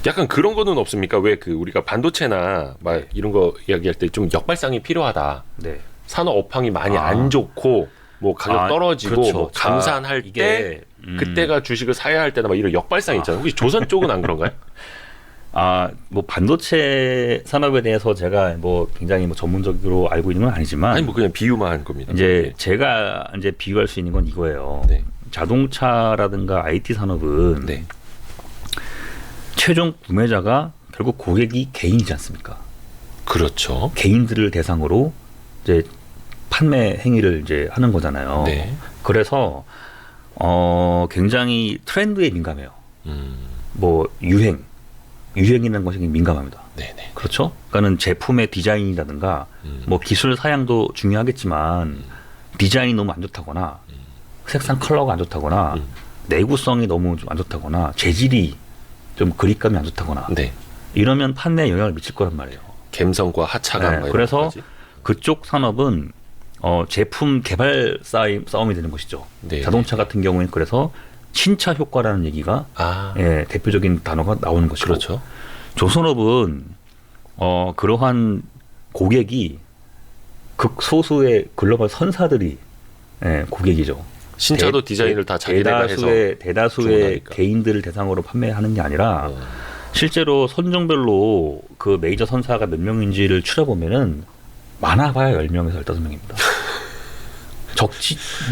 약간 그런 거는 없습니까? 왜 그 우리가 반도체나 막 이런 거 이야기할 때 좀 역발상이 필요하다. 네. 산업 업황이 많이 안 좋고 뭐 가격 떨어지고 그렇죠. 뭐 감산할 때 그때가 주식을 사야 할 때나 막 이런 역발상 있잖아요. 혹시 조선 쪽은 안 그런가요? 뭐 반도체 산업에 대해서 제가 뭐 굉장히 뭐 전문적으로 알고 있는 건 아니지만 아니 뭐 그냥 비유만 한 겁니다. 이제 제가 이제 비유할 수 있는 건 이거예요. 네. 자동차라든가 IT 산업은 네. 최종 구매자가 결국 고객이 개인이지 않습니까? 그렇죠. 개인들을 대상으로 이제 판매 행위를 이제 하는 거잖아요. 네. 그래서 굉장히 트렌드에 민감해요. 음. 뭐 유행이라는 것이 민감합니다. 네네. 그렇죠? 그러니까는 제품의 디자인이라든가 뭐 기술 사양도 중요하겠지만 디자인이 너무 안 좋다거나 색상 컬러가 안 좋다거나 내구성이 너무 좀 안 좋다거나 재질이 좀 그립감이 안 좋다거나 네. 이러면 판매에 영향을 미칠 거란 말이에요. 갬성과 하차감. 네, 막 이런 그래서 것까지. 그쪽 산업은 제품 개발 싸움이 되는 것이죠. 네. 자동차 같은 경우에는 그래서 신차 효과라는 얘기가 대표적인 단어가 나오는 것이고 그렇죠. 조선업은 그러한 고객이 극소수의 글로벌 선사들이 고객이죠. 신차도 디자인을 다 자기네가 해서 대다수의 주문하니까. 개인들을 대상으로 판매하는 게 아니라 실제로 선종별로 그 메이저 선사가 몇 명인지를 추려보면은 많아봐야 10명에서 15명입니다.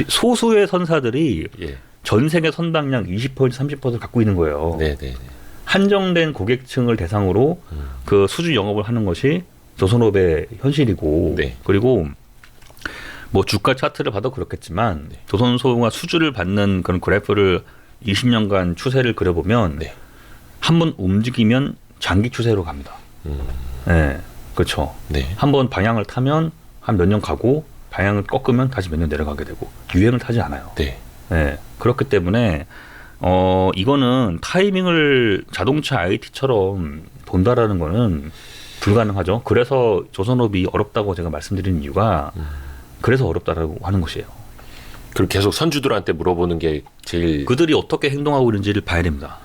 소수의 선사들이 예. 전 세계 선당량 20% 30%를 갖고 있는 거예요. 네네. 한정된 고객층을 대상으로 그 수주 영업을 하는 것이 조선업의 현실이고 네. 그리고 뭐 주가 차트를 봐도 그렇겠지만 조선소가 수주를 받는 그런 그래프를 20년간 추세를 그려보면 네. 한번 움직이면 장기 추세로 갑니다. 네, 그렇죠. 네. 한번 방향을 타면 한 몇 년 가고 방향을 꺾으면 다시 몇 년 내려가게 되고 유행을 타지 않아요. 네. 네, 그렇기 때문에 이거는 타이밍을 자동차 IT처럼 본다라는 거는 불가능하죠. 그래서 조선업이 어렵다고 제가 말씀드리는 이유가 그래서 어렵다라고 하는 것이에요. 그리고 계속 선주들한테 물어보는 게 제일 그들이 어떻게 행동하고 있는지를 봐야 됩니다.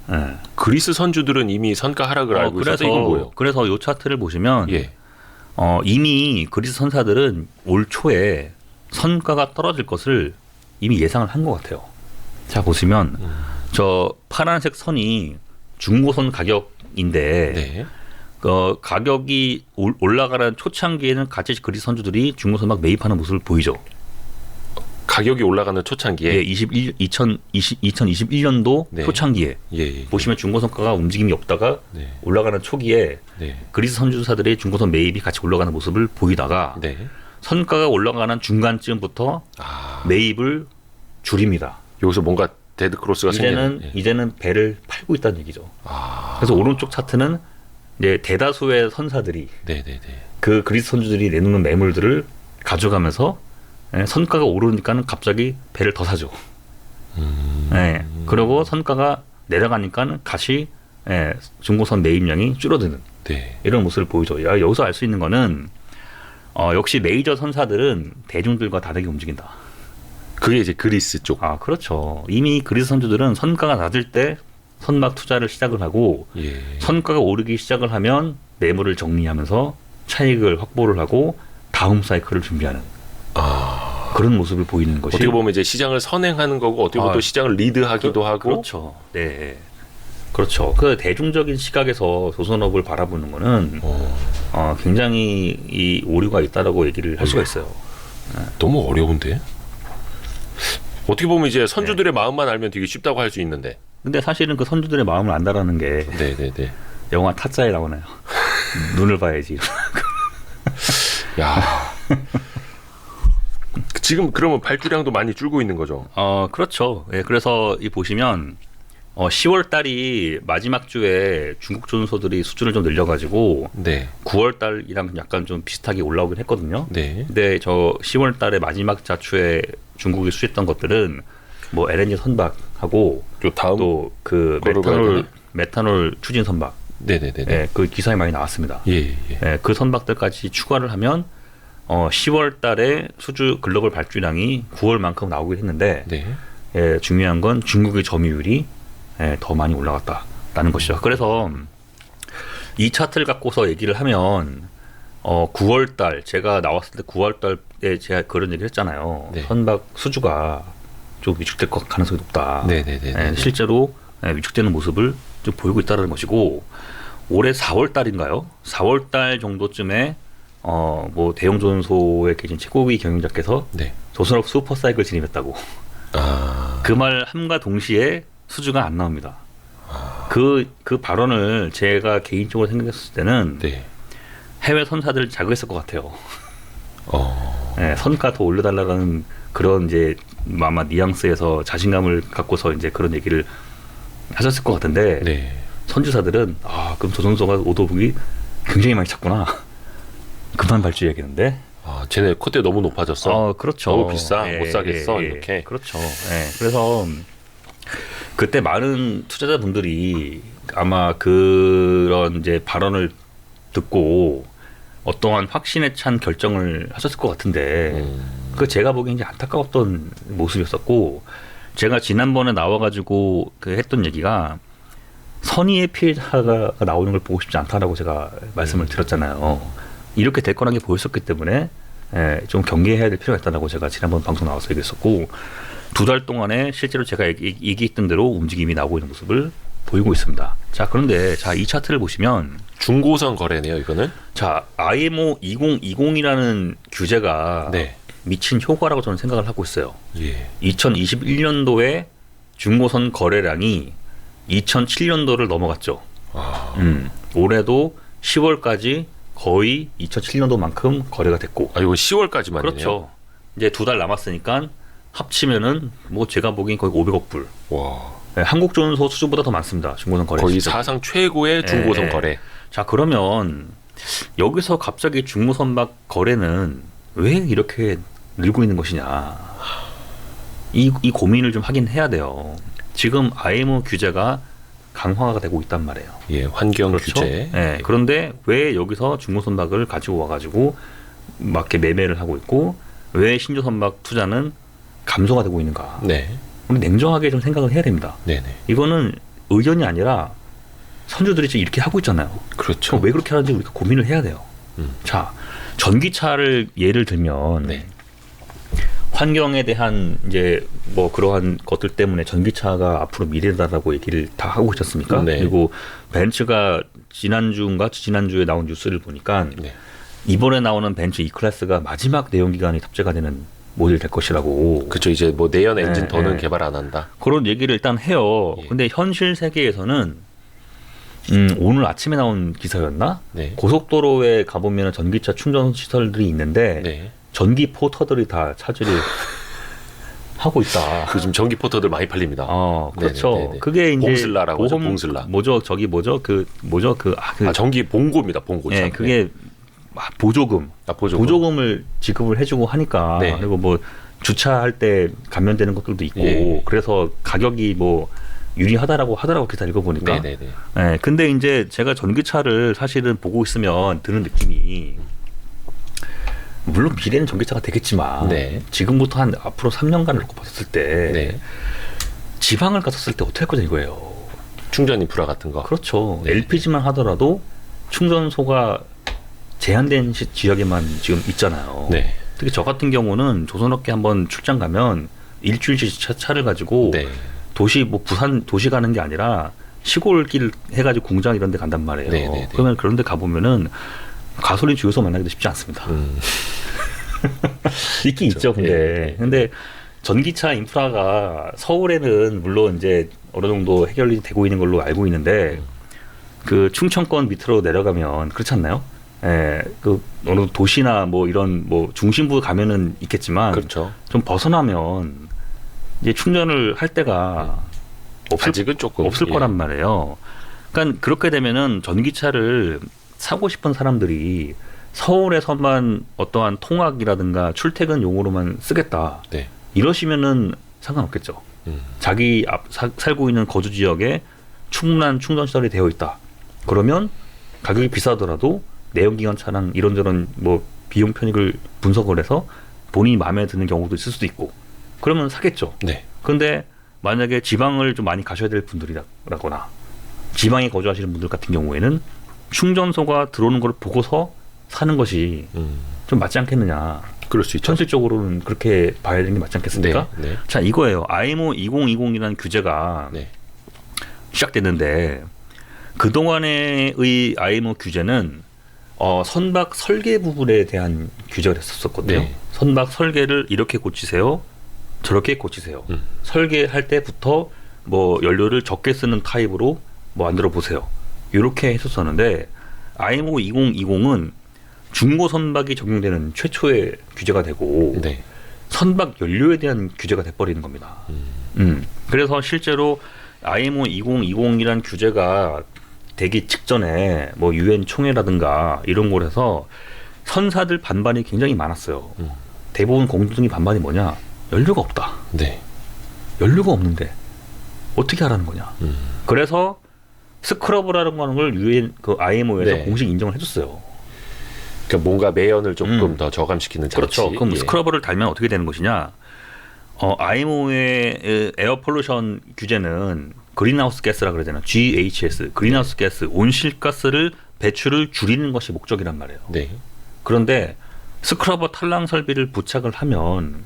네. 그리스 선주들은 이미 선가 하락을 알고 있어서 이건 뭐예요? 그래서 이 차트를 보시면 예. 이미 그리스 선사들은 올 초에 선가가 떨어질 것을 이미 예상을 한 것 같아요. 자 보시면 저 파란색 선이 중고선 가격인데 네. 가격이 올라가는 초창기에는 같이 그리스 선주들이 중고선 막 매입하는 모습을 보이죠. 가격이 올라가는 초창기에 예, 2021년도 네. 초창기에 예. 보시면 중고선가가 움직임이 없다가 네. 올라가는 초기에 네. 그리스 선주사들의 중고선 매입이 같이 올라가는 모습을 보이다가 네. 선가가 올라가는 중간쯤부터 매입을 줄입니다. 여기서 뭔가 데드 크로스가 생기는. 이제는 배를 팔고 있다는 얘기죠. 그래서 오른쪽 차트는 이제 대다수의 선사들이 네네네. 그 그리스 선주들이 내놓는 매물들을 가져가면서 선가가 오르니까는 갑자기 배를 더 사죠. 그리고 선가가 내려가니까는 다시 중고선 매입량이 줄어드는 네. 이런 모습을 보이죠. 여기서 알 수 있는 거는 역시 메이저 선사들은 대중들과 다르게 움직인다. 그게 이제 그리스 쪽. 그렇죠. 이미 그리스 선주들은 선가가 낮을 때 선박 투자를 시작을 하고 예. 선가가 오르기 시작을 하면 매물을 정리하면서 차익을 확보를 하고 다음 사이클을 준비하는 그런 모습을 보이는 것이 어떻게 보면 이제 시장을 선행하는 거고 어떻게 보면 또 시장을 리드하기도 하고. 그렇죠. 네. 그렇죠. 그 대중적인 시각에서 조선업을 바라보는 거는 굉장히 이 오류가 있다라고 얘기를 할 수가 있어요. 너무 어려운데? 어떻게 보면 이제 선주들의 마음만 알면 되게 쉽다고 할 수 있는데. 근데 사실은 그 선주들의 마음을 안다라는 게 네네네. 영화 타짜에 나오나요? 눈을 봐야지. 야. 지금 그러면 발주량도 많이 줄고 있는 거죠? 그렇죠. 예, 그래서 이 보시면 10월 달이 마지막 주에 중국 조선소들이 수주를 좀 늘려가지고 네. 9월 달이랑 약간 좀 비슷하게 올라오긴 했거든요. 네. 근데 저 10월 달에 마지막 자추에 중국이 수주했던 것들은 뭐 LNG 선박하고 다음 또 그 메탄올 추진 선박. 네네네. 예, 그 기사에 많이 나왔습니다. 예. 예, 그 선박들까지 추가를 하면 10월 달에 수주 글로벌 발주량이 9월만큼 나오긴 했는데 네. 중요한 건 중국의 점유율이 더 많이 올라갔다. 것이죠. 그래서 이 차트를 갖고서 얘기를 하면 9월 달 제가 나왔을 때 9월 달에 제가 그런 얘기를 했잖아요. 네. 선박 수주가 좀 위축될 것 가능성이 높다. 네네네. 예, 실제로 위축되는 모습을 좀 보이고 있다는 것이고 올해 4월 달인가요? 4월 달 정도쯤에 뭐 대형 조선소에 계신 최고위 경영자께서 네. 조선업 슈퍼사이클 진입했다고. 그 말 함과 동시에 수주가 안 나옵니다. 그 발언을 제가 개인적으로 생각했을 때는 네. 해외 선사들을 자극했을 것 같아요. 어. 네, 선가 더 올려달라는 그런 이제 아마 뉘앙스에서 자신감을 갖고서 이제 그런 얘기를 하셨을 것 같은데 네. 선주사들은 그럼 조선소가 오더북이 굉장히 많이 찼구나. 그만 발주해야겠는데. 쟤네 콧대 너무 높아졌어. 그렇죠. 너무 비싸. 못 사겠어. 이렇게. 그렇죠. 그래서 그때 많은 투자자분들이 아마 그런 이제 발언을 듣고 어떠한 확신에 찬 결정을 하셨을 것 같은데 그 제가 보기엔 이제 안타까웠던 모습이었었고 제가 지난번에 나와가지고 그 했던 얘기가 선의의 피해자가 나오는 걸 보고 싶지 않다라고 제가 말씀을 드렸잖아요. 이렇게 될 거라는 게 보였었기 때문에 좀 경계해야 될 필요가 있다고 제가 지난번 방송 나와서 얘기했었고 2달 동안에 실제로 제가 얘기했던 대로 움직임이 나오고 있는 모습을 보이고 있습니다. 자, 그런데 이 차트를 보시면 중고선 거래네요, 이거는. 자, IMO 2020이라는 규제가 네. 미친 효과라고 저는 생각을 하고 있어요. 예. 2021년도에 중고선 거래량이 2007년도를 넘어갔죠. 올해도 10월까지 거의 2007년도만큼 거래가 됐고. 이거 10월까지만이네요. 그렇죠. 이제 2달 남았으니까 합치면은 뭐 제가 보기엔 거의 500억 불. 와. 네, 한국조선소 수주보다 더 많습니다. 중고선 거래. 거의 사상 최고의 중고선 거래. 자, 그러면 여기서 갑자기 중고선박 거래는 왜 이렇게 늘고 있는 것이냐. 이 고민을 좀 하긴 해야 돼요. 지금 IMO 규제가 강화가 되고 있단 말이에요. 예, 환경 그렇죠? 규제. 네, 그런데 왜 여기서 중고선박을 가지고 와가지고 막 이렇게 매매를 하고 있고 왜 신조선박 투자는 감소가 되고 있는가? 네. 우리 냉정하게 좀 생각을 해야 됩니다. 네네. 이거는 의견이 아니라 선주들이 지금 이렇게 하고 있잖아요. 그렇죠. 왜 그렇게 하는지 우리가 고민을 해야 돼요. 자, 전기차를 예를 들면 네. 환경에 대한 이제 뭐 그러한 것들 때문에 전기차가 앞으로 미래다라고 얘기를 다 하고 있지 않습니까? 네. 그리고 벤츠가 지난주인가 지난주에 나온 뉴스를 보니까 네. 이번에 나오는 벤츠 E클래스가 마지막 내연기관이 탑재가 되는 모델이 될 것이라고. 그렇죠. 이제 뭐 내연 엔진 네, 더는 네. 개발 안 한다. 그런 얘기를 일단 해요. 예. 근데 현실 세계에서는 오늘 아침에 나온 기사였나? 네. 고속도로에 가보면 전기차 충전 시설들이 있는데 네. 전기 포터들이 다 차질을 하고 있다. 요즘 전기 포터들 많이 팔립니다. 그렇죠. 네네네네. 그게 이제 봉슬라라고 하죠. 봉슬라. 전기 봉고입니다. 봉고. 예, 그게 보조금. 보조금을 지급을 해주고 하니까 네. 그리고 뭐 주차할 때 감면되는 것들도 있고 예. 그래서 가격이 뭐 유리하다라고 하더라고 기사 읽어보니까. 네네네. 예, 근데 이제 제가 전기차를 사실은 보고 있으면 드는 느낌이 물론 미래는 전기차가 되겠지만 네. 지금부터 한 앞으로 3년간을 놓고 봤을 때 네. 지방을 갔었을 때 어떻게 할 거냐 이거예요. 충전 인프라 같은 거. 그렇죠. 네. LPG만 하더라도 충전소가 제한된 지역에만 지금 있잖아요. 네. 특히 저 같은 경우는 조선업계 한번 출장 가면 일주일치 차를 가지고 네. 도시 뭐 부산 도시 가는 게 아니라 시골길 해가지고 공장 이런 데 간단 말이에요. 네네네. 그러면 그런 데 가보면은 가솔린 주유소 만나기도 쉽지 않습니다. 있긴 그렇죠. 있죠, 근데. 예. 근데 전기차 인프라가 서울에는 물론 이제 어느 정도 해결이 되고 있는 걸로 알고 있는데 그 충청권 밑으로 내려가면 그렇지 않나요? 예, 그 어느 도시나 뭐 이런 뭐 중심부 가면은 있겠지만 그렇죠. 좀 벗어나면 이제 충전을 할 때가 아직은 조금 없을 거란 말이에요. 그러니까 그렇게 되면은 전기차를 사고 싶은 사람들이 서울에서만 어떠한 통학이라든가 출퇴근용으로만 쓰겠다. 네. 이러시면은 상관없겠죠. 자기 살고 있는 거주 지역에 충분한 충전 시설이 되어 있다. 그러면 가격이 비싸더라도 내연기관 차량 이런저런 뭐 비용 편익을 분석을 해서 본인이 마음에 드는 경우도 있을 수도 있고 그러면 사겠죠. 네. 그런데 만약에 지방을 좀 많이 가셔야 될 분들이라거나 지방에 거주하시는 분들 같은 경우에는 충전소가 들어오는 걸 보고서 사는 것이 좀 맞지 않겠느냐. 그럴 수 있죠. 현실적으로는 그렇게 봐야 되는 게 맞지 않겠습니까? 네, 네. 자, 이거예요. IMO 2020이라는 규제가 네. 시작됐는데 그동안의 IMO 규제는 선박 설계 부분에 대한 규제가 됐었거든요. 네. 선박 설계를 이렇게 고치세요. 저렇게 고치세요. 설계할 때부터 뭐 연료를 적게 쓰는 타입으로 뭐 만들어 보세요. 이렇게 했었었는데 IMO 2020은 중고 선박이 적용되는 최초의 규제가 되고 네. 선박 연료에 대한 규제가 돼버리는 겁니다. 그래서 실제로 IMO 2020이라는 규제가 되기 직전에 뭐 UN 총회라든가 이런 곳에서 선사들 반발이 굉장히 많았어요. 대부분 공동의 반발이 뭐냐? 연료가 없다. 네. 연료가 없는데 어떻게 하라는 거냐? 그래서 스크러버라는 걸 UN 그 IMO에서 네. 공식 인정을 해줬어요. 그러니까 뭔가 매연을 조금 더 저감시키는 장치. 그렇죠. 그럼 예. 스크러버를 달면 어떻게 되는 것이냐? IMO의 에어 폴루션 규제는 그린하우스 가스라 그러잖아요. GHS, 그린하우스 가스, 온실가스를 배출을 줄이는 것이 목적이란 말이에요. 네. 그런데 스크러버 탈랑 설비를 부착을 하면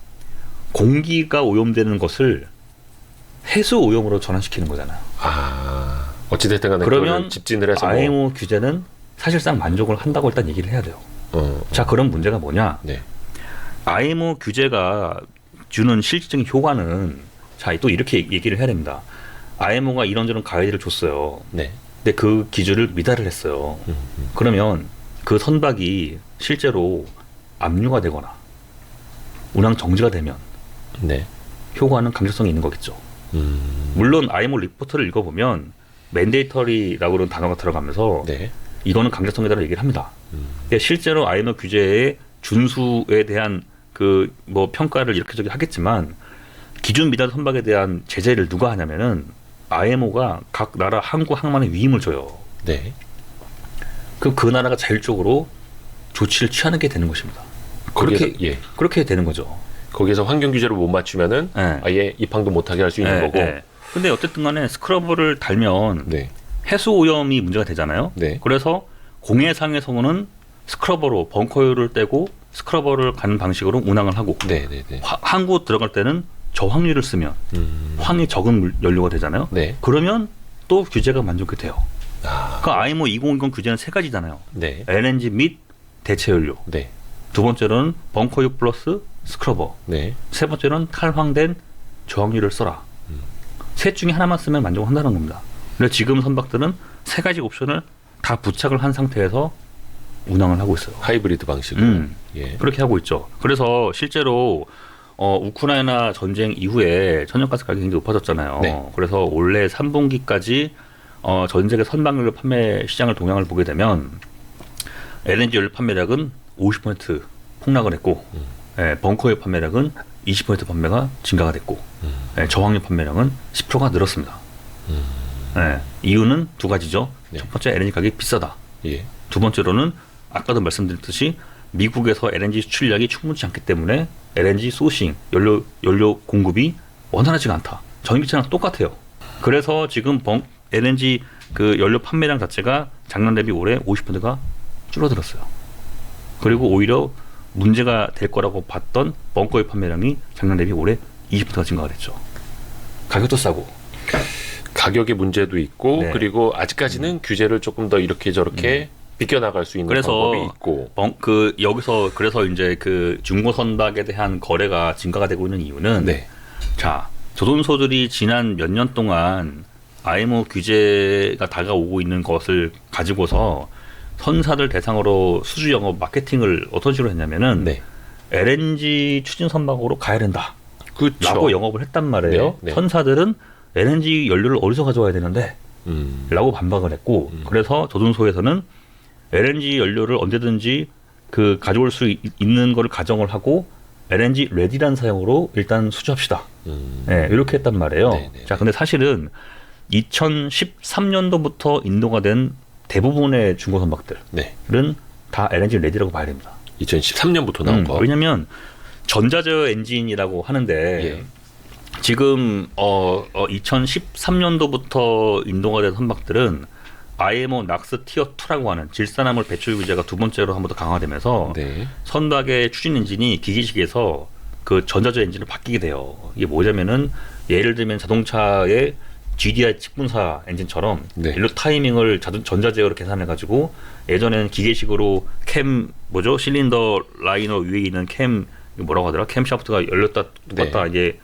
공기가 오염되는 것을 해수 오염으로 전환시키는 거잖아요. 아, 어찌됐든 간에 그러면 그거를 집진을 해서 IMO 규제는 사실상 만족을 한다고 일단 얘기를 해야 돼요. 자, 그런 문제가 뭐냐? 네. IMO 규제가 주는 실질적인 효과는 자, 또 이렇게 얘기를 해야 됩니다. IMO가 이런저런 가이드를 줬어요. 네. 근데 그 기준을 미달을 했어요. 그러면 그 선박이 실제로 압류가 되거나 운항 정지가 되면 네. 효과는 강제성이 있는 거겠죠. 물론 IMO 리포트를 읽어보면 맨데이터리라고 그런 단어가 들어가면서 네. 이거는 강제성이다라고 얘기를 합니다. 근데 실제로 IMO 규제의 준수에 대한 그 뭐 평가를 이렇게 저렇게 하겠지만 기준 미달 선박에 대한 제재를 누가 하냐면은 IMO가 각 나라 항구 항만에 위임을 줘요. 네. 그럼 그 나라가 자율적으로 조치를 취하는 게 되는 것입니다. 그렇게 거기에서, 예. 그렇게 되는 거죠. 거기에서 환경 규제를 못 맞추면은 네. 아예 입항도 못하게 할 수 있는 거고. 네. 근데 어쨌든 간에 스크러버를 달면 네. 해수 오염이 문제가 되잖아요. 네. 그래서 공해상에서는 스크러버로 벙커유를 떼고 스크러버를 가는 방식으로 운항을 하고 네. 네. 네. 항구 들어갈 때는 저항유를 쓰면 황이 적은 연료가 되잖아요. 네. 그러면 또 규제가 만족이 돼요. 아. 그 IMO 2020 규제는 세 가지잖아요. 네. LNG 및 대체 연료. 네. 두 번째로는 벙커유 플러스 스크러버. 네. 세 번째는 탈황된 저항유를 써라. 셋 중에 하나만 쓰면 만족한다는 겁니다. 근데 지금 선박들은 세 가지 옵션을 다 부착을 한 상태에서 운항을 하고 있어요. 하이브리드 방식으로. 예. 그렇게 하고 있죠. 그래서 실제로 우크라이나 전쟁 이후에 천연가스 가격이 굉장히 높아졌잖아요. 네. 그래서 올해 3분기까지 전 세계 선박연료 판매 시장을 동향을 보게 되면 LNG 연료 판매량은 50% 폭락을 했고 벙커유 판매량은 20% 판매가 증가가 됐고 저항유 판매량은 10%가 늘었습니다. 이유는 두 가지죠. 네. 첫 번째 LNG 가격이 비싸다. 예. 두 번째로는 아까도 말씀드렸듯이 미국에서 LNG 수출량이 충분치 않기 때문에 LNG 소싱, 연료 공급이 원활하지가 않다. 전기차랑 똑같아요. 그래서 지금 LNG 그 연료 판매량 자체가 작년 대비 올해 50%가 줄어들었어요. 그리고 오히려 문제가 될 거라고 봤던 벙커유 판매량이 작년 대비 올해 20%가 증가가 됐죠. 가격도 싸고. 가격의 문제도 있고 네. 그리고 아직까지는 규제를 조금 더 이렇게 저렇게 비껴나갈 수 있는 그래서 방법이 있고. 여기서 그래서 이제 그 중고 선박에 대한 거래가 증가가 되고 있는 이유는 네. 자, 조선소들이 지난 몇 년 동안 IMO 규제가 다가오고 있는 것을 가지고서 선사들 대상으로 수주 영업 마케팅을 어떤 식으로 했냐면은 네. LNG 추진 선박으로 가야 된다. 그렇죠. 라고 영업을 했단 말이에요. 네, 네. 선사들은 LNG 연료를 어디서 가져와야 되는데 라고 반박을 했고 그래서 조선소에서는 LNG 연료를 언제든지 그 가져올 수 있는 걸 가정을 하고 LNG 레디라는 사용으로 일단 수주합시다. 네, 이렇게 했단 말이에요. 네, 네, 자, 근데 사실은 2013년도부터 인도가 된 대부분의 중고 선박들은 네. 다 LNG 레디라고 봐야 됩니다. 2013년부터 나온 거. 왜냐하면 전자제어 엔진이라고 하는데 예. 지금 2013년도부터 인도가 된 선박들은 IMO 낙스 티어 2라고 하는 질산화물 배출 규제가 두 번째로 한 번 더 강화되면서 네. 선박의 추진 엔진이 기계식에서 그 전자제 엔진으로 바뀌게 돼요. 이게 뭐냐면은 예를 들면 자동차의 GDI 직분사 엔진처럼 네. 일로 타이밍을 전자제어로 계산해 가지고 예전에는 기계식으로 실린더 라이너 위에 있는 캠 뭐라고 하더라? 캠 샤프트가 열렸다 닫았다 네. 이게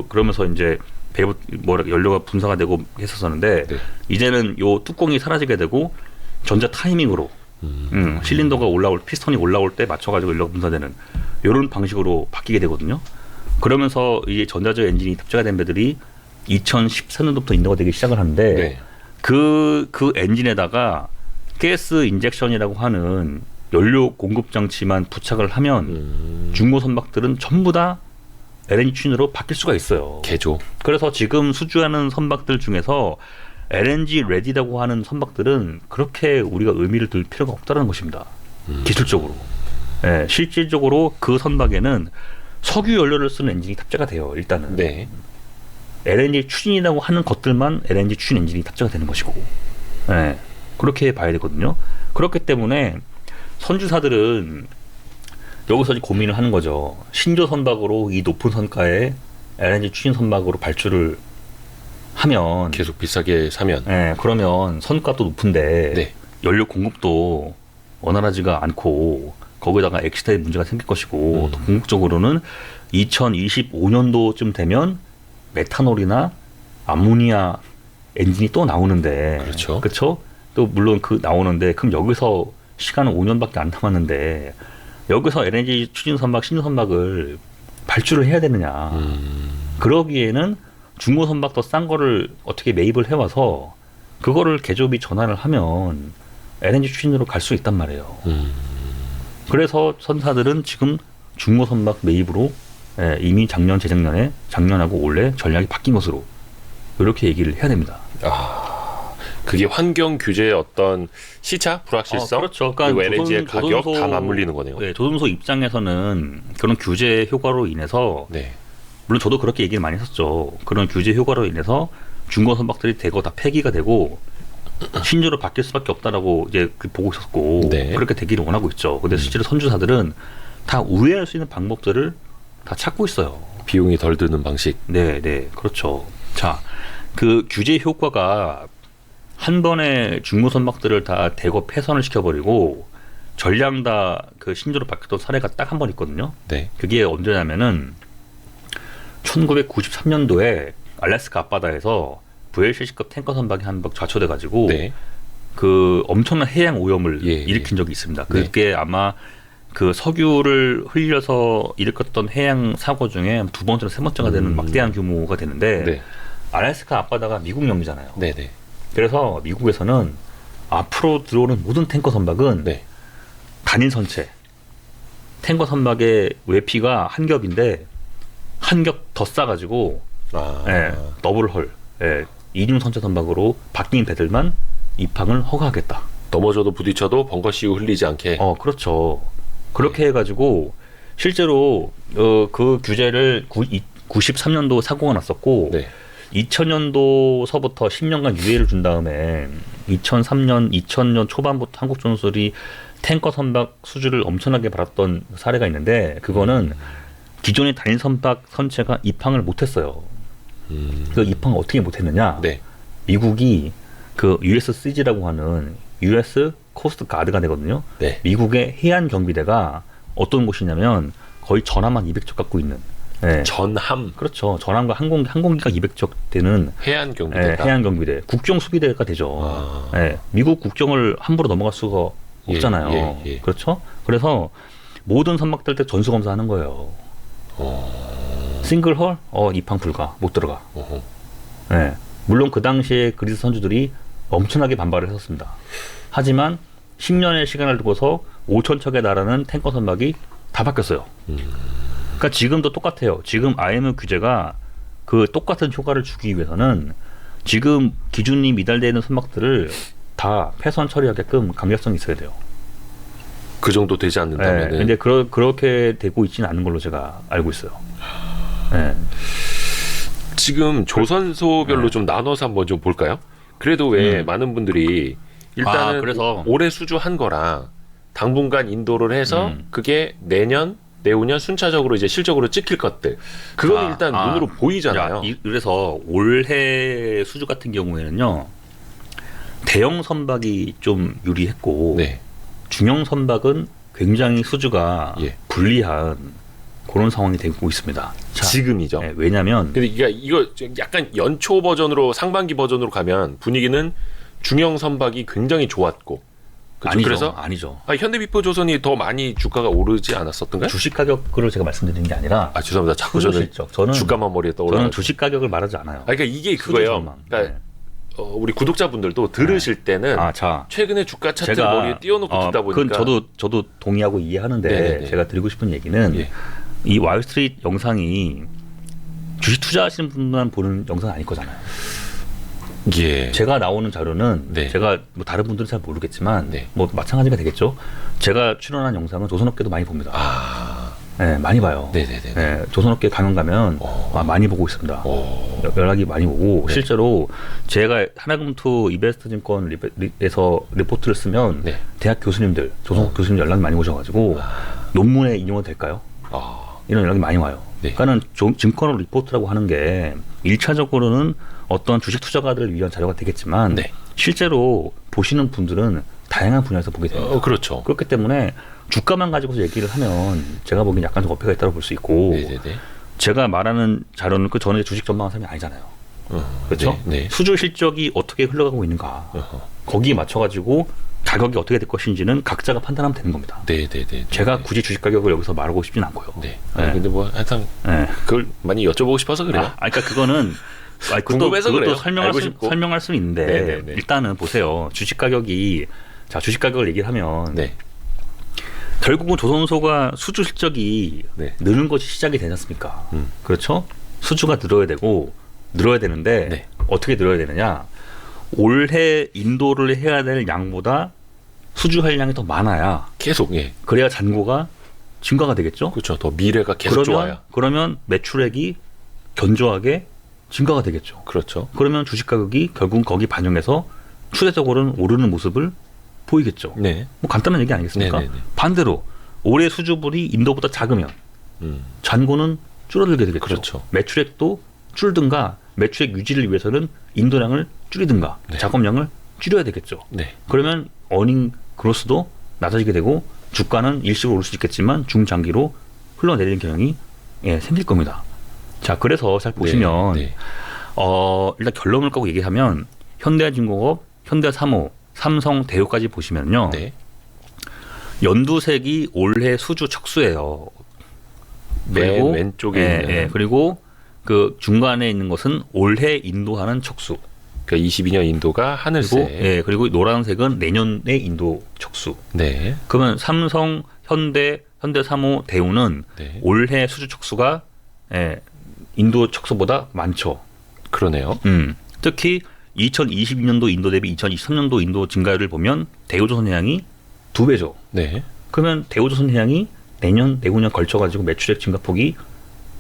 그러면서 이제 배부 연료가 분사가 되고 했었었는데 네. 이제는 요 뚜껑이 사라지게 되고 전자 타이밍으로 실린더가 피스톤이 올라올 때 맞춰가지고 연료가 분사되는 이런 방식으로 바뀌게 되거든요. 그러면서 이제 전자제어 엔진이 탑재가 된 배들이 2014년도부터 인도가 되기 시작을 하는데 네. 그 엔진에다가 가스 인젝션이라고 하는 연료 공급 장치만 부착을 하면 중고 선박들은 전부 다 LNG 추진으로 바뀔 수가 있어요. 개조. 그래서 지금 수주하는 선박들 중에서 LNG 레디라고 하는 선박들은 그렇게 우리가 의미를 둘 필요가 없다는 것입니다. 기술적으로. 예, 실질적으로 그 선박에는 석유 연료를 쓰는 엔진이 탑재가 돼요. 일단은. 네. LNG 추진이라고 하는 것들만 LNG 추진 엔진이 탑재가 되는 것이고. 예, 그렇게 봐야 되거든요. 그렇기 때문에 선주사들은 여기서 이제 고민을 하는 거죠. 신조 선박으로 이 높은 선가에 LNG 추진 선박으로 발주를 하면 계속 비싸게 사면. 그러면 선가도 높은데 네. 연료 공급도 원활하지가 않고 거기다가 엑시타의 문제가 생길 것이고 또 궁극적으로는 2025년도쯤 되면 메탄올이나 암모니아 엔진이 또 나오는데 그렇죠. 그렇죠? 또 물론 그 나오는데 그럼 여기서 시간은 5년밖에 안 남았는데 여기서 LNG 추진 선박, 신조 선박을 발주를 해야 되느냐. 그러기에는 중고 선박 더 싼 거를 어떻게 매입을 해와서 그거를 개조비 전환을 하면 LNG 추진으로 갈 수 있단 말이에요. 그래서 선사들은 지금 중고 선박 매입으로 이미 작년하고 올해 전략이 바뀐 것으로 이렇게 얘기를 해야 됩니다. 그게 환경 규제의 어떤 시차, 불확실성, 그렇죠. 그리고 LNG의 가격 다 맞물리는 거네요. 네, 조선소 입장에서는 그런 규제 효과로 인해서 네. 물론 저도 그렇게 얘기를 많이 했었죠. 그런 규제 효과로 인해서 중고 선박들이 대거 다 폐기가 되고 신조로 바뀔 수밖에 없다라고 이제 보고 있었고 네. 그렇게 되기를 원하고 있죠. 근데 실제로 선주사들은 다 우회할 수 있는 방법들을 다 찾고 있어요. 비용이 덜 드는 방식. 네, 그렇죠. 자, 그 규제 효과가 한 번에 중고 선박들을 다 대거 폐선을 시켜버리고 전량 다 그 신조로 바뀌었던 사례가 딱 한 번 있거든요. 네. 그게 언제냐면은 1993년도에 알래스카 앞바다에서 VLCC급 탱커 선박이 한 번 좌초돼가지고 네. 그 엄청난 해양 오염을 예, 일으킨 적이 있습니다. 네. 그게 아마 그 석유를 흘려서 일으켰던 해양 사고 중에 두 번째나 세 번째가 되는 막대한 규모가 되는데 네. 알래스카 앞바다가 미국 영이잖아요. 네. 네. 그래서 미국에서는 앞으로 들어오는 모든 탱커 선박은 네. 단일 선체 탱커 선박의 외피가 한 겹인데 한 겹 더 싸가지고 더블 헐 이륜 선체 선박으로 바뀐 배들만 입항을 허가하겠다. 넘어져도 부딪혀도 벙커씨유 흘리지 않게. 그렇죠. 그렇게 해가지고 실제로 그 규제를 93년도 사고가 났었고 네. 2000년도서부터 10년간 유예를 준 다음에 2000년 초반부터 한국 전술이 탱커 선박 수주를 엄청나게 받았던 사례가 있는데 그거는 기존의 단일 선박 선체가 입항을 못했어요. 그 입항을 어떻게 못했느냐? 네. 미국이 그 USCG라고 하는 US 코스트 가드가 되거든요. 네. 미국의 해안 경비대가 어떤 곳이냐면 거의 전함만 200척 갖고 있는. 전함. 그렇죠. 전함과 항공기가 200척 되는 해안 경비대가. 해안 경비대, 국경 수비대가 되죠. 미국 국경을 함부로 넘어갈 수가 없잖아요. 예. 그렇죠. 그래서 모든 선박들 때 전수 검사하는 거예요. 싱글 헐? 입항 불가. 못 들어가. 물론 그 당시에 그리스 선주들이 엄청나게 반발을 했었습니다. 하지만 10년의 시간을 두고서 5,000척에 달하는 탱커 선박이 다 바뀌었어요. 그러니까 지금도 똑같아요. 지금 IMO 규제가 그 똑같은 효과를 주기 위해서는 지금 기준이 미달되어 있는 선박들을 다 폐선 처리하게끔 강력성이 있어야 돼요. 그 정도 되지 않는다면. 근데 그렇게 되고 있지는 않은 걸로 제가 알고 있어요. 지금 조선소별로 좀 나눠서 한번 좀 볼까요? 그래도 왜 많은 분들이 일단은 그래서 올해 수주한 거랑 당분간 인도를 해서 그게 내년, 내후년 순차적으로 이제 실적으로 찍힐 것들. 그건 일단 눈으로 보이잖아요. 그래서 올해 수주 같은 경우에는요. 대형 선박이 좀 유리했고 네. 중형 선박은 굉장히 수주가 예. 불리한 그런 상황이 되고 있습니다. 자, 지금이죠. 네, 왜냐하면 근데 이거 약간 연초 버전으로 상반기 버전으로 가면 분위기는 중형 선박이 굉장히 좋았고. 그렇죠? 아니죠. 그래서 아니죠. 현대비포조선이 더 많이 주가가 오르지 않았었던가요? 주식 가격을 제가 말씀드리는 게 아니라 죄송합니다. 자꾸 수주 저는 실적. 저는 주가만 머리에 떠올라. 저는 주식 가격을 말하지 않아요. 그러니까 이게 수주 그거예요. 전망. 그러니까 네. 우리 구독자분들도 들으실 때는 자, 최근에 주가 차트를 제가 머리에 띄워놓고 듣다 보니까 그건 저도 동의하고 이해하는데 네네네. 제가 드리고 싶은 얘기는 예. 이 와일스트리트 영상이 주식 투자하시는 분만 보는 영상 아닐 거잖아요. 예. 제가 나오는 자료는 네. 제가 뭐 다른 분들은 잘 모르겠지만 네. 뭐 마찬가지가 되겠죠. 제가 출연한 영상은 조선업계도 많이 봅니다. 네, 많이 봐요. 네네네. 네, 조선업계 강연 가면 많이 보고 있습니다. 연락이 많이 오고 네. 실제로 제가 하나금투 이베스트증권에서 리포트를 쓰면 네. 대학 교수님들, 조선업 교수님 연락이 많이 오셔가지고 논문에 인용은 될까요? 이런 연락이 많이 와요. 네. 그러니까는 증권 리포트라고 하는 게 1차적으로는 어떤 주식 투자가들을 위한 자료가 되겠지만 네. 실제로 보시는 분들은 다양한 분야에서 보게 됩니다. 그렇죠. 그렇기 때문에 주가만 가지고서 얘기를 하면 제가 보기엔 약간 좀 어폐가 있다고 볼 수 있고 네네네. 제가 말하는 자료는 그 전에 주식 전망한 사람이 아니잖아요. 그렇죠? 네. 수주 실적이 어떻게 흘러가고 있는가 거기에 맞춰가지고 가격이 어떻게 될 것인지는 각자가 판단하면 되는 겁니다. 네네네. 제가 굳이 주식 가격을 여기서 말하고 싶진 않고요. 네. 네. 근데 뭐 항상 네. 그걸 많이 여쭤보고 싶어서 그래요. 그러니까 그거는 궁금해서 그래요. 설명할 수는 있는데 네네네. 일단은 보세요. 주식 가격이 주식 가격을 얘기를 하면 네. 결국은 조선소가 수주 실적이 네. 느는 것이 시작이 되지 않습니까? 그렇죠? 수주가 늘어야 되는데 네. 어떻게 늘어야 되느냐? 올해 인도를 해야 될 양보다 수주할 양이 더 많아야 계속 그래야 잔고가 증가가 되겠죠? 그렇죠. 더 미래가 계속 좋아요. 그러면 매출액이 견조하게 증가가 되겠죠. 그렇죠. 그러면 주식 가격이 결국은 거기 반영해서 추세적으로는 오르는 모습을 보이겠죠. 네. 뭐 간단한 얘기 아니겠습니까? 네네네. 반대로 올해 수주분이 인도보다 작으면 잔고는 줄어들게 되겠죠. 그렇죠. 매출액도 줄든가 매출액 유지를 위해서는 인도량을 줄이든가 네. 작업량을 줄여야 되겠죠. 네. 그러면 어닝 그로스도 낮아지게 되고 주가는 일시로 오를 수 있겠지만 중장기로 흘러내리는 경향이 생길 겁니다. 자, 그래서 잘 보시면 네. 일단 결론을 까고 얘기하면 현대중공업, 현대사모, 삼성, 대우까지 보시면요. 네. 연두색이 올해 수주 척수예요. 맨 왼쪽에 있는 그리고 그 중간에 있는 것은 올해 인도하는 척수. 그러니까 22년 인도가 하늘색. 그리고 노란색은 내년의 인도 척수. 네. 그러면 삼성, 현대사모, 대우는 네. 올해 수주 척수가 인도 척수보다 많죠. 그러네요. 특히 2022년도 인도 대비 2023년도 인도 증가율을 보면 대우조선해양이 2배죠. 네. 그러면 대우조선해양이 내년, 내후년 걸쳐가지고 매출액 증가폭이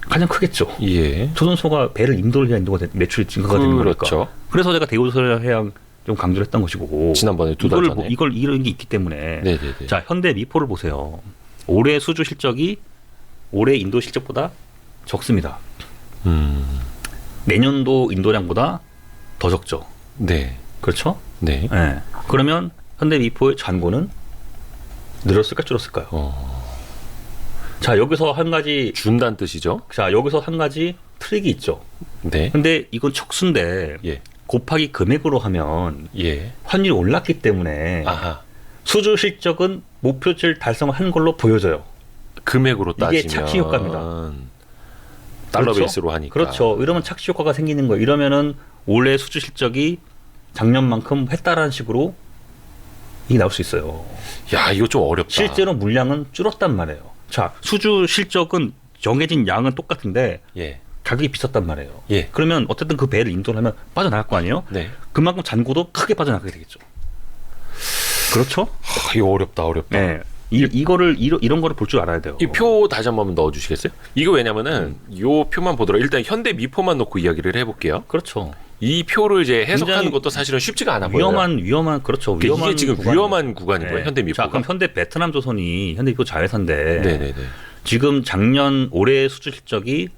가장 크겠죠. 예. 조선소가 배를 인도를 해야 인도가 매출이 증가가 되는 거니까. 그렇죠. 그래서 제가 대우조선해양 좀 강조를 했던 것이고. 지난번에 2달 전에. 이런 게 있기 때문에. 네네네. 자, 현대 미포를 보세요. 올해 수주 실적이 올해 인도 실적보다 적습니다. 내년도 인도량보다 더 적죠. 네. 그렇죠? 네. 네. 그러면 현대 미포의 잔고는 늘었을까 줄었을까요? 자, 여기서 한 가지 준다는 뜻이죠. 자, 여기서 한 가지 트릭이 있죠. 네. 근데 이건 척수인데 예. 곱하기 금액으로 하면 예. 환율이 올랐기 때문에 아하. 수주 실적은 목표치를 달성한 걸로 보여져요. 금액으로 따지면 이게 착시 효과입니다. 달러 그렇죠? 베이스로 하니까. 그렇죠. 이러면 착시 효과가 생기는 거예요. 이러면은 올해 수주 실적이 작년만큼 했다라는 식으로 이게 나올 수 있어요. 야, 이거 좀 어렵다. 실제로 물량은 줄었단 말이에요. 자, 수주 실적은 정해진 양은 똑같은데 예. 가격이 비쌌단 말이에요. 예. 그러면 어쨌든 그 배를 인도를 하면 빠져나갈 거 아니에요? 네. 그만큼 잔고도 크게 빠져나가게 되겠죠. 그렇죠? 이거 어렵다. 네. 이런 거를 볼 줄 알아야 돼요. 이 표 다시 한번 넣어 주시겠어요? 이거 왜냐면은 요 표만 보더라도 일단 현대 미포만 놓고 이야기를 해볼게요. 그렇죠. 이 표를 이제 해석하는 굉장히 것도 사실은 쉽지가 않아 보여요. 위험한 그렇죠. 그러니까 위험한 이게 지금 구간이에요. 위험한 구간인 거예요. 현대 미포가. 자, 그럼 현대 베트남 조선이 현대 미포 자회사인데 네네네. 지금 올해 수주 실적이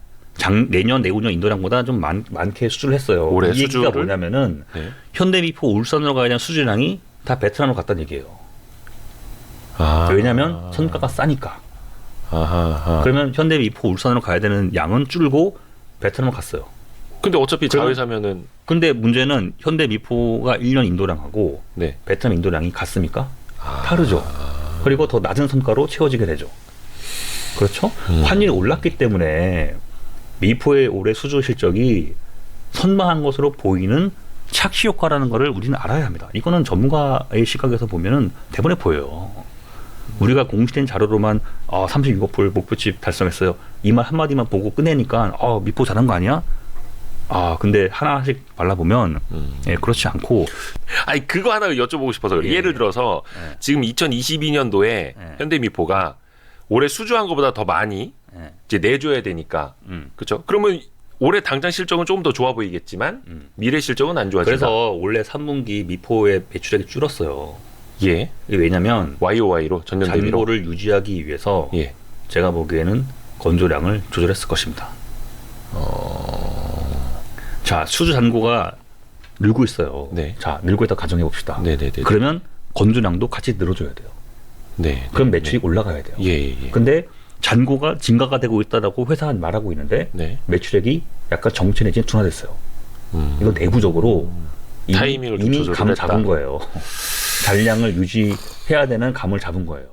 내년 내후년 인도량보다 좀 많게 수주를 했어요. 올해 이 얘기가 수주를? 뭐냐면은 네. 현대 미포 울산으로 가야 되는 수주량이 다 베트남으로 갔다는 얘기예요. 아. 왜냐하면 선가가 싸니까. 아하. 그러면 현대 미포 울산으로 가야 되는 양은 줄고 베트남으로 갔어요. 근데 어차피 그럼- 자회사면은 근데 문제는 현대 미포가 1년 인도량하고 네. 베트남 인도량이 같습니까? 다르죠. 그리고 더 낮은 성과로 채워지게 되죠. 그렇죠? 환율이 올랐기 때문에 미포의 올해 수주 실적이 선방한 것으로 보이는 착시 효과라는 것을 우리는 알아야 합니다. 이거는 전문가의 시각에서 보면은 대본에 보여요. 우리가 공시된 자료로만 36억 목표치 달성했어요. 이 말 한마디만 보고 끝내니까 미포 잘한 거 아니야? 근데 하나씩 발라보면 예, 그렇지 않고 아니 그거 하나 여쭤보고 싶어서 그래요. 예. 예를 들어서 예. 지금 2022년도에 예. 현대미포가 올해 수주한 것보다 더 많이 예. 이제 내줘야 되니까 그렇죠. 그러면 올해 당장 실적은 조금 더 좋아 보이겠지만 미래 실적은 안 좋아진다. 그래서 원래 3분기 미포의 매출액이 줄었어요. 예. 이게 왜냐면 YOY로 전년 대비로. 잔고를 유지하기 위해서 예. 제가 보기에는 건조량을 조절했을 것입니다. 자, 수주 잔고가 늘고 있어요. 네. 자, 늘고 있다 가정해 봅시다. 네네네. 그러면 건조량도 같이 늘어줘야 돼요. 네. 그럼 매출이 올라가야 돼요. 예. 근데 잔고가 증가가 되고 있다라고 회사는 말하고 있는데 네. 매출액이 약간 정체 내지는 둔화됐어요. 이거 내부적으로 타이밍을 좀 이미 조절을 감을 했다. 잡은 거예요. 잔량을 유지해야 되는 감을 잡은 거예요.